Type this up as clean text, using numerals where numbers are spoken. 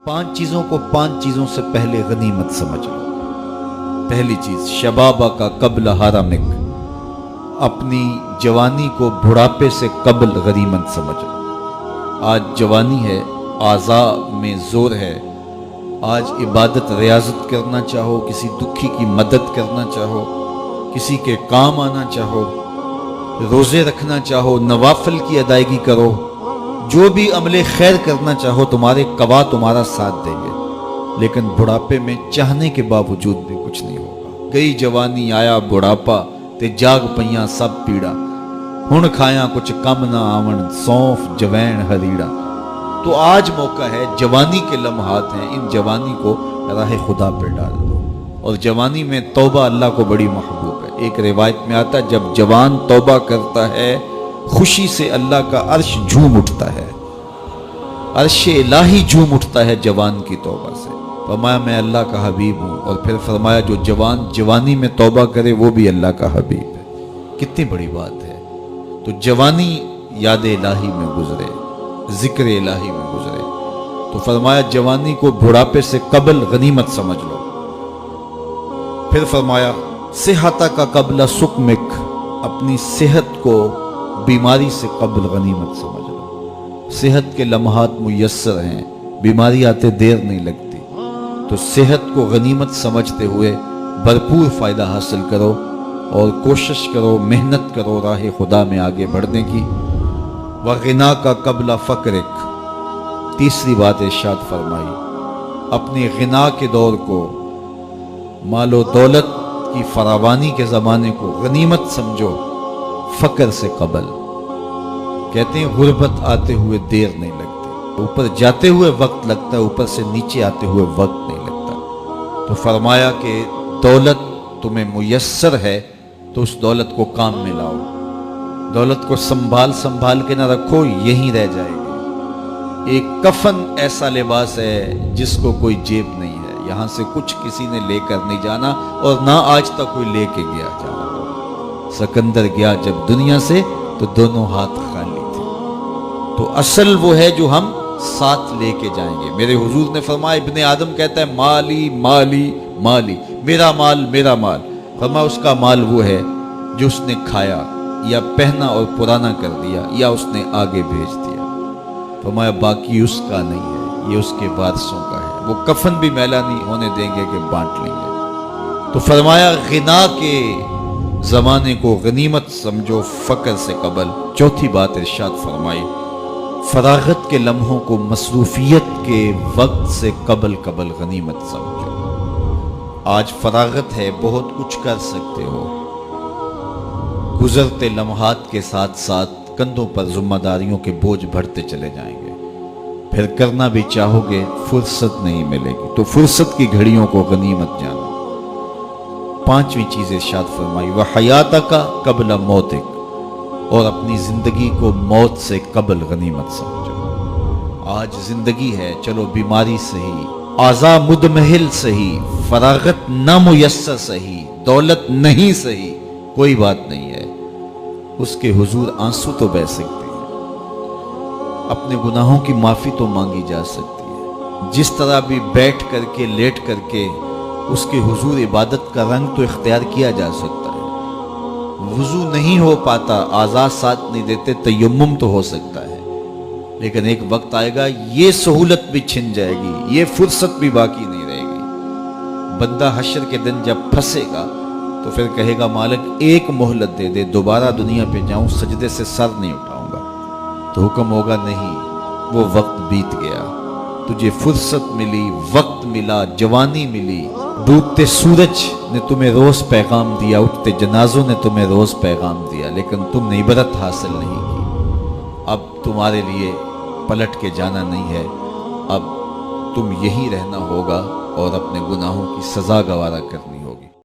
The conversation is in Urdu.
5 چیزوں کو 5 چیزوں سے پہلے غنیمت سمجھ لو۔ پہلی چیز، شبابہ کا قبل حرمک، اپنی جوانی کو بڑھاپے سے قبل غنیمت سمجھ لو۔ آج جوانی ہے، اعضاء میں زور ہے، آج عبادت ریاضت کرنا چاہو، کسی دکھی کی مدد کرنا چاہو، کسی کے کام آنا چاہو، روزے رکھنا چاہو، نوافل کی ادائیگی کرو، جو بھی عمل خیر کرنا چاہو، تمہارے قوا تمہارا ساتھ دیں گے، لیکن بڑھاپے میں چاہنے کے باوجود بھی کچھ نہیں ہوگا۔ گئی جوانی آیا بڑھاپا تے جاگ پئیاں سب پیڑا، ہن کھایاں کچھ کم نہ آون سونف جوین ہریڑا۔ تو آج موقع ہے، جوانی کے لمحات ہیں، ان جوانی کو راہ خدا پہ ڈال دو۔ اور جوانی میں توبہ اللہ کو بڑی محبوب ہے۔ ایک روایت میں آتا ہے، جب جوان توبہ کرتا ہے خوشی سے اللہ کا عرش جھوم اٹھتا ہے، عرش الہی جھوم اٹھتا ہے جوان کی توبہ سے۔ فرمایا میں اللہ کا حبیب ہوں، اور پھر فرمایا جو جوان جوانی میں توبہ کرے وہ بھی اللہ کا حبیب ہے۔ کتنی بڑی بات ہے۔ تو جوانی یاد الہی میں گزرے، ذکر الہی میں گزرے، تو فرمایا جوانی کو بڑھاپے سے قبل غنیمت سمجھ لو۔ پھر فرمایا صحت کا قبل سقمک، اپنی صحت کو بیماری سے قبل غنیمت سمجھ لو۔ صحت کے لمحات میسر ہیں، بیماری آتے دیر نہیں لگتی، تو صحت کو غنیمت سمجھتے ہوئے بھرپور فائدہ حاصل کرو اور کوشش کرو، محنت کرو راہ خدا میں آگے بڑھنے کی۔ وغنا کا قبل فقرک، تیسری بات ارشاد فرمائی، اپنے غنا کے دور کو، مال و دولت کی فراوانی کے زمانے کو غنیمت سمجھو فقر سے قبل۔ کہتے ہیں غربت آتے ہوئے دیر نہیں لگتی، اوپر جاتے ہوئے وقت لگتا ہے، اوپر سے نیچے آتے ہوئے وقت نہیں لگتا۔ تو فرمایا کہ دولت تمہیں میسر ہے تو اس دولت کو کام میں لاؤ، دولت کو سنبھال کے نہ رکھو، یہیں رہ جائے گی۔ ایک کفن ایسا لباس ہے جس کو کوئی جیب نہیں ہے، یہاں سے کچھ کسی نے لے کر نہیں جانا، اور نہ آج تک کوئی لے کے گیا جانا۔ سکندر گیا جب دنیا سے تو دونوں ہاتھ خالی تھے۔ تو اصل وہ ہے جو ہم ساتھ لے کے جائیں گے۔ میرے حضور نے فرمایا، ابن آدم کہتا ہے مالی مالی مالی، میرا مال میرا مال۔ فرمایا اس کا مال وہ ہے جو اس نے کھایا یا پہنا اور پرانا کر دیا یا اس نے آگے بھیج دیا۔ فرمایا باقی اس کا نہیں ہے، یہ اس کے وارثوں کا ہے، وہ کفن بھی میلا نہیں ہونے دیں گے کہ بانٹ لیں گے۔ تو فرمایا غنا کے زمانے کو غنیمت سمجھو فقر سے قبل۔ چوتھی بات ارشاد فرمائی، فراغت کے لمحوں کو مصروفیت کے وقت سے قبل غنیمت سمجھو۔ آج فراغت ہے، بہت کچھ کر سکتے ہو، گزرتے لمحات کے ساتھ ساتھ کندھوں پر ذمہ داریوں کے بوجھ بڑھتے چلے جائیں گے، پھر کرنا بھی چاہو گے فرصت نہیں ملے گی۔ تو فرصت کی گھڑیوں کو غنیمت جانو۔ پانچویں چیز ارشاد فرمائی، وحیاتک قبل موتک، اور اپنی زندگی کو موت سے قبل غنیمت سمجھو۔ آج زندگی ہے، چلو بیماری سہی، اعضاء مدمحل سہی، فراغت نامیسر سہی، دولت نہیں سہی، کوئی بات نہیں ہے، اس کے حضور آنسو تو بہہ سکتے ہیں، اپنے گناہوں کی معافی تو مانگی جا سکتی ہے، جس طرح بھی بیٹھ کر کے لیٹ کر کے اس کے حضور عبادت کا رنگ تو اختیار کیا جا سکتا ہے۔ وضو نہیں ہو پاتا، اعضاء ساتھ نہیں دیتے، تیمم تو ہو سکتا ہے، لیکن ایک وقت آئے گا یہ سہولت بھی چھن جائے گی، یہ فرصت بھی باقی نہیں رہے گی۔ بندہ حشر کے دن جب پھنسے گا تو پھر کہے گا مالک ایک مہلت دے دے، دوبارہ دنیا پہ جاؤں، سجدے سے سر نہیں اٹھاؤں گا۔ تو حکم ہوگا نہیں، وہ وقت بیت گیا، تجھے فرصت ملی، وقت ملا، جوانی ملی، ڈوبتے سورج نے تمہیں روز پیغام دیا، اٹھتے جنازوں نے تمہیں روز پیغام دیا، لیکن تم نے عبرت حاصل نہیں کی۔ اب تمہارے لیے پلٹ کے جانا نہیں ہے، اب تم یہی رہنا ہوگا اور اپنے گناہوں کی سزا گوارا کرنی ہے۔